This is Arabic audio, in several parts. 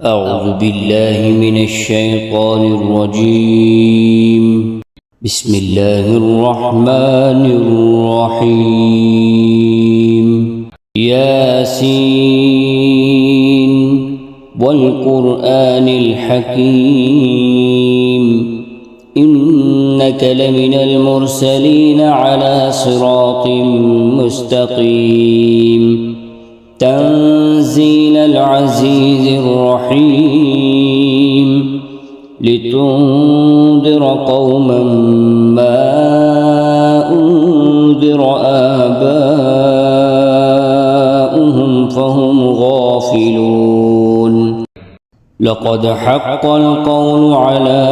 أعوذ بالله من الشيطان الرجيم. بسم الله الرحمن الرحيم. ياسين والقرآن الحكيم إنك لمن المرسلين على صراط مستقيم تنزيل العزيز الرحيم لتنذر قوما ما أنذر آباؤهم فهم غافلون. لقد حق القول على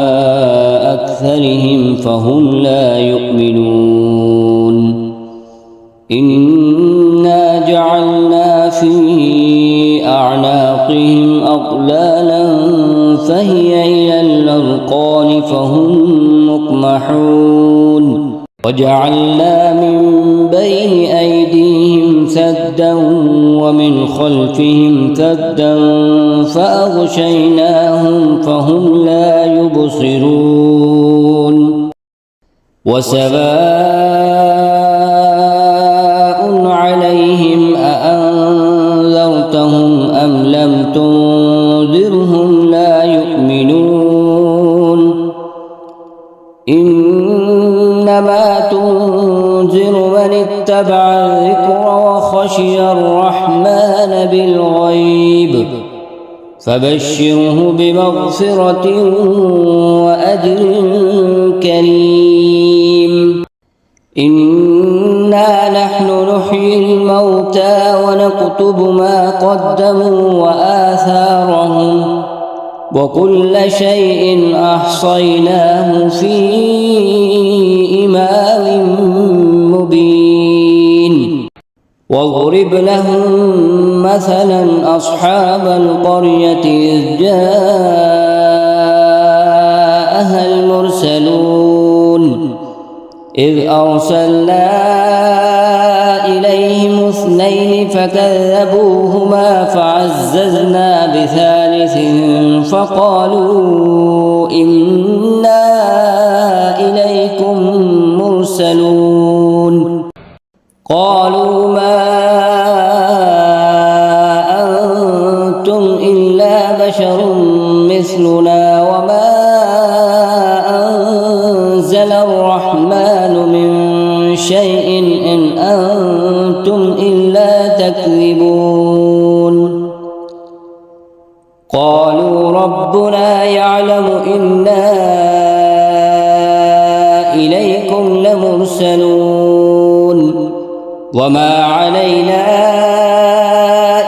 أكثرهم فهم لا يؤمنون. إنا جعلنا في أعناقهم أغلالا فهي إلى الأذقان فهم مقمحون. وجعلنا من بين أيديهم سدا ومن خلفهم سدا فأغشيناهم فهم لا يبصرون. وسواء عليهم أأنذرتهم أم لم تنذرهم لا يؤمنون. إنما تنذر من اتبع الذكر وخشي الرحمن بالغيب فبشره بمغفرة وأجر كريم. إنا نحن نحيي الموتى ونكتب ما قدموا وآثارهم وكل شيء أحصيناه في إمام مبين. واضرب لهم مثلا أصحاب القرية إذ جاءها المرسلون إذ أرسلنا إليهم اثنين فكذبوهما فعززنا بثالث فقالوا إنا إليكم مرسلون. قالوا ما أنتم إلا بشر مثلنا وما أنزل الرحمن من شيء إن أنتم إلا تكذبون. قالوا ربنا يعلم إنا إليكم لمرسلون وما علينا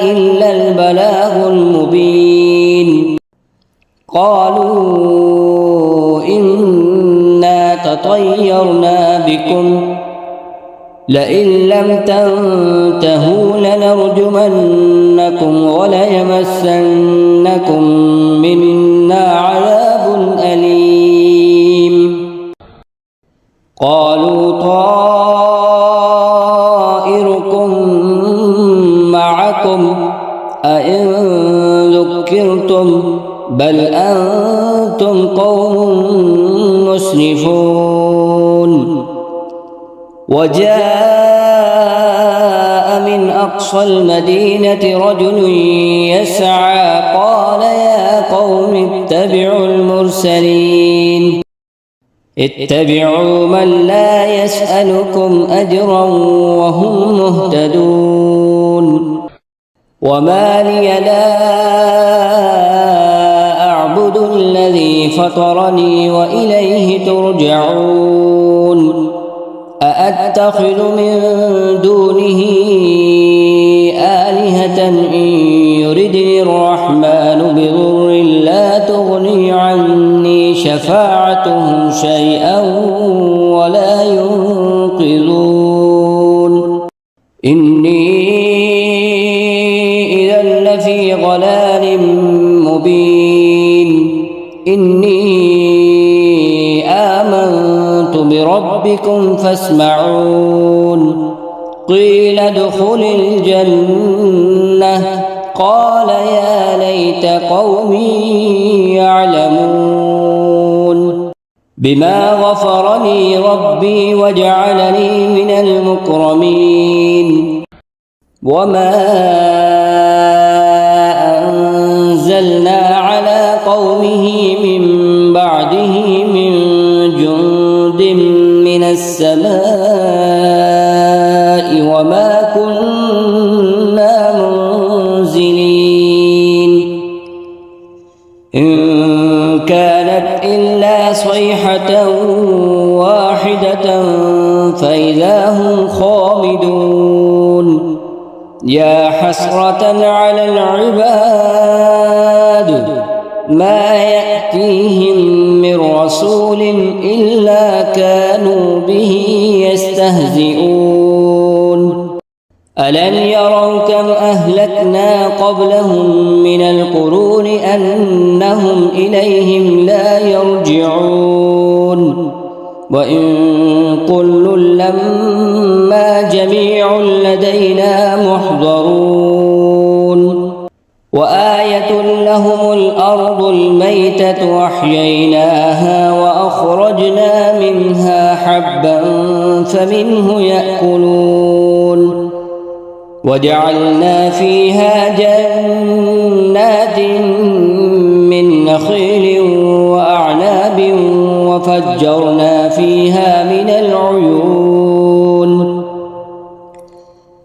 إلا البلاغ المبين. قالوا إنا تطيرنا بكم لئن لم تنتهوا لنرجمنكم وليمسنكم منا عذاب أليم. قالوا طائركم معكم أئن ذكرتم بل أنتم قوم مسرفون. وجاء من أقصى المدينة رجل يسعى قال يا قوم اتبعوا المرسلين اتبعوا من لا يسألكم أجرا وهم مهتدون. وما لي لا أعبد الذي فطرني وإليه ترجعون. أأتخذ من دونه آلهة إن يردني الرحمن بضر لا تغني عني شفاعتهم شيئا ولا ينقذون. إني إذا لفي ضلال مبين. إني آمنت بربكم فاسمعون. قيل ادخل الجنة قال يا ليت قومي يعلمون بما غفر لي ربي وجعلني من المكرمين وما أنزلنا على قومه من بعده من جند من السماء وما كنا منزلين إن كانت إلا صيحة واحدة فإذا هم خامدون يا حسرة على العباد ما يأتيهم من رسول إلا كانوا به يستهزئون ألم يروا كم أهلكنا قبلهم من القرون أنهم إليهم لا يرجعون وإن كل لما جميع لدينا محضرون وآية لهم الأرض الميتة وأحييناها وأخرجنا منها حبا فمنه يأكلون وجعلنا فيها جنات من نخيل وأعناب وفجرنا فيها من العيون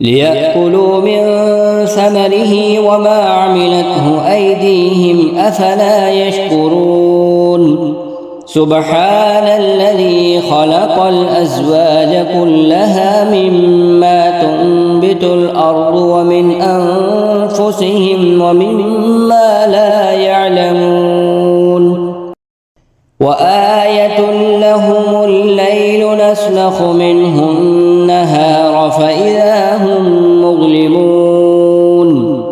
ليأكلوا من ثمره وما عملته أيديهم أفلا يشكرون سبحان الذي خلق الأزواج كلها مما تنبت الأرض ومن أنفسهم ومما لا يعلمون وآية لهم الليل نسلخ منه النهار فإذا هم مظلمون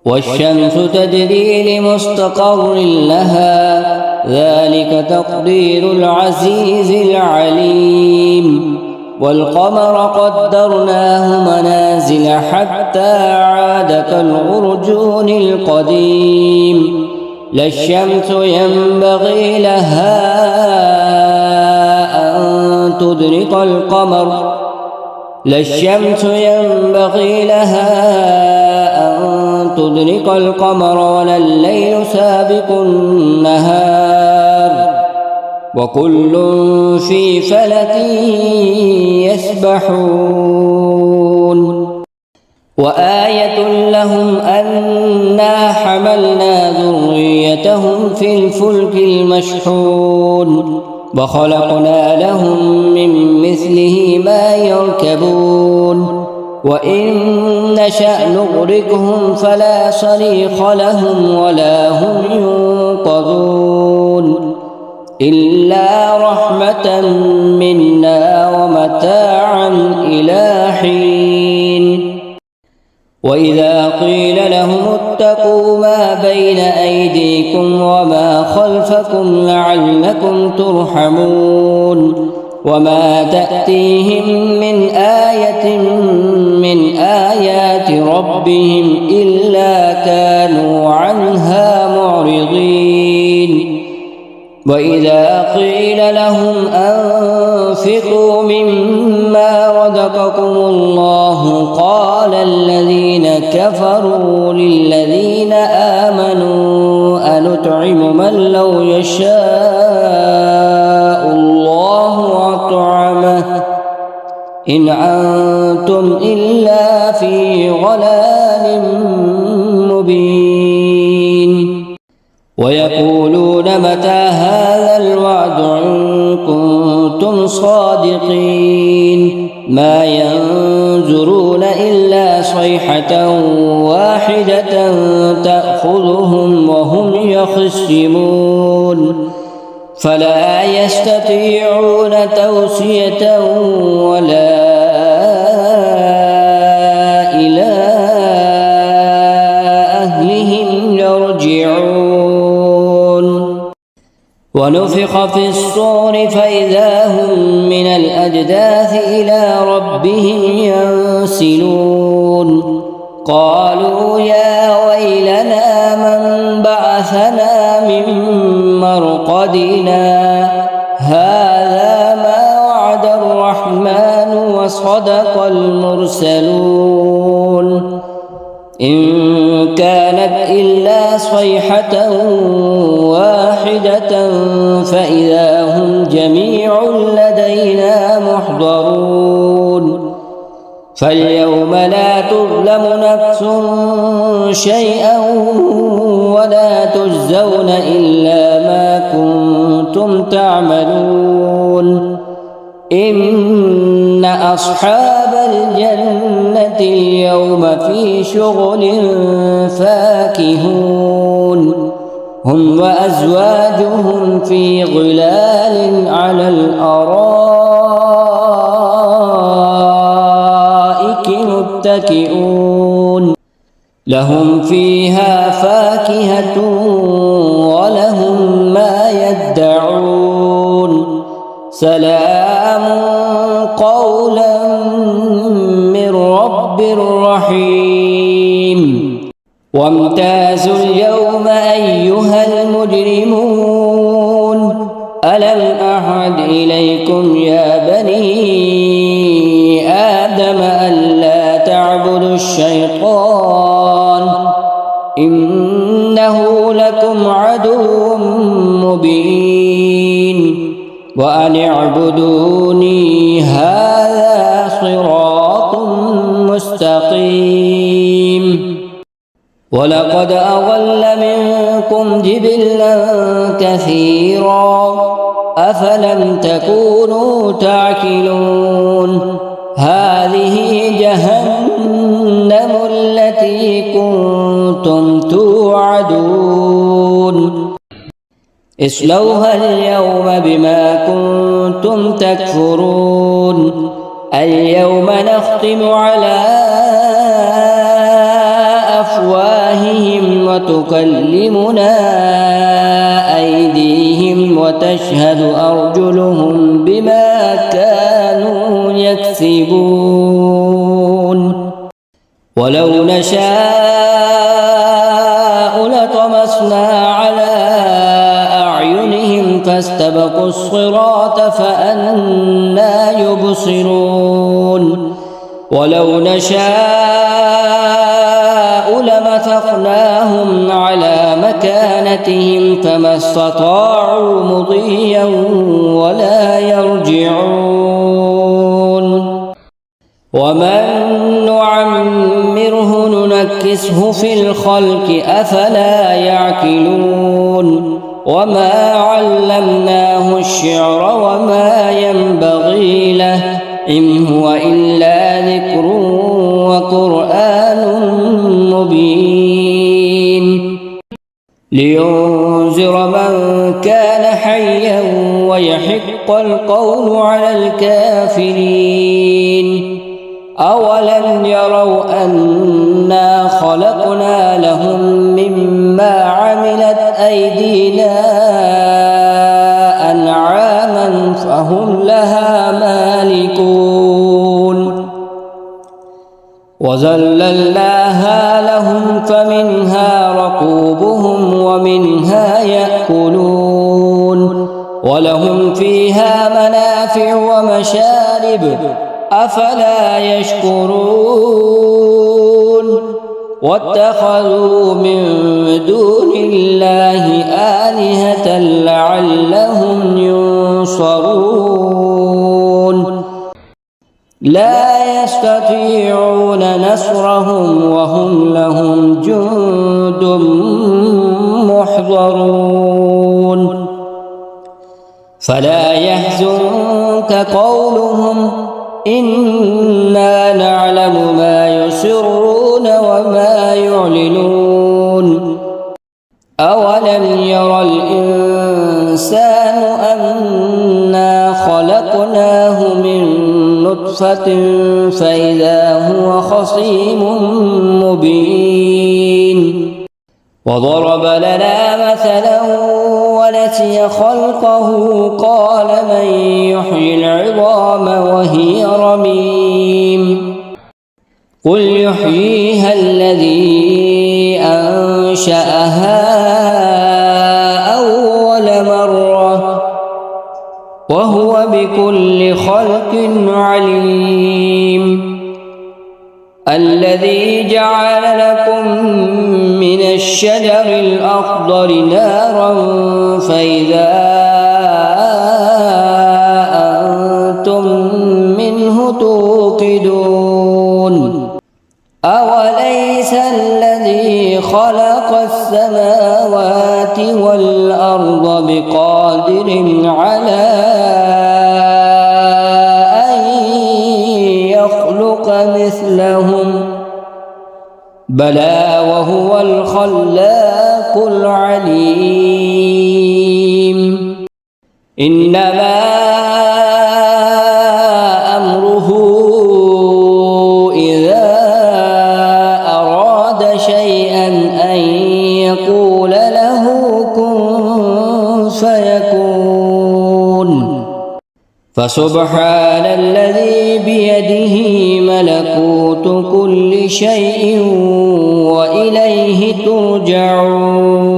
والشمس تجري لمستقر لها ذلك تقدير العزيز العليم والقمر قدرناه منازل حتى عاد كالعرجون القديم لا الشمس ينبغي لها أن تدرك القمر ولا الليل سابق النهار وكل في فلك يسبحون وآية لهم أنا حملنا ذريتهم في الفلك المشحون وخلقنا لهم من مثله ما يركبون وإن نشأ نغرقهم فلا صريخ لهم ولا هم ينقذون إلا رحمة منا ومتاعا إلى حين وإذا قيل لهم اتقوا ما بين أيديكم وما خلفكم لعلكم ترحمون وما تأتيهم من آية من آيات ربهم إلا كانوا عنها معرضين وإذا قيل لهم أنفقوا مما رزقكم الله قال الذين كفروا للذين آمنوا أنطعم من لو يشاء الله أطعمه إن أنتم إلا في ضلال مبين ويقولون متى هذا الوعد إن كنتم صادقين ما ينظرون إلا صيحة واحدة تأخذهم وهم يخصمون فلا يستطيعون توصية ولا إلى أهلهم يرجعون ونفخ في الصور فإذا هم من الأجداث إلى ربهم ينسلون قالوا يا ويلنا من بعثنا من مرقدنا هذا ما وعد الرحمن وصدق المرسلون إن كانت إلا صيحة واحدة فإذا هم جميع لدينا محضرون فاليوم لا تظلم نفس شيئا ولا تجزون إلا ما كنتم تعملون إن أصحاب الجنة اليوم في شغل فاكهون هم وأزواجهم في ظلال على الأرائك متكئون لهم فيها فاكهة ولهم ما يدعون سلام قولا من رب رحيم وامتازوا اليوم أيها المجرمون ألم أعهد إليكم يا بني آدم ألا تعبدوا الشيطان إنه لكم عدو مبين وأن اعبدوني هذا صراط مستقيم ولقد أضل منكم جبلا كثيرا أفلم تكونوا تعقلون هذه جهنم التي كنتم توعدون اصلوها اليوم بما كنتم تكفرون اليوم نختم على أفواههم وتكلمنا أيديهم وتشهد أرجلهم بما كانوا يكسبون ولو نشاء لطمسنا على أعينهم فاستبقوا الصراط فأنى يبصرون ولو نشاء لمسخناهم على مكانتهم فما استطاعوا مضيا ولا يرجعون ومن نعمره ننكسه في الخلق أفلا يعقلون وما علمناه الشعر وما ينبغي له إن هو إلا ذكر وقرآن مبين لينذر من كان حيا ويحق القول على الكافرين أولم يروا أنا خلقنا لهم مما عملت أيدينا أنعاما فهم لها مالكون وذللناها لهم فمنها ركوبهم ومنها يأكلون ولهم فيها منافع ومشارب أفلا يشكرون واتخذوا من دون الله آلهة لعلهم ينصرون لا يستطيعون نصرهم وهم لهم جند محضرون فلا يحزنك قولهم إنا نعلم ما يسرون وما يعلنون أولم ير الإنسان أنا خلقناه من نطفة فإذا هو خصيم مبين وضرب لنا مثلا ونسي خلقه قال من يحيي العظام وهي رميم قل يحييها الذي أنشأها أول مرة وهو بكل خلق عليم. الذي جعل لكم من الشجر الأخضر نارا فإذا أنتم منه توقدون. أوليس الذي خلق السماوات والأرض بقادر على أن يخلق مثلهم؟ بلى وهو الخلاق العليم. إنما أمره إذا أراد شيئا أن يقول له كن فيكون. فسبحان الذي بيده ملكوت كل شيء وإليه ترجعون.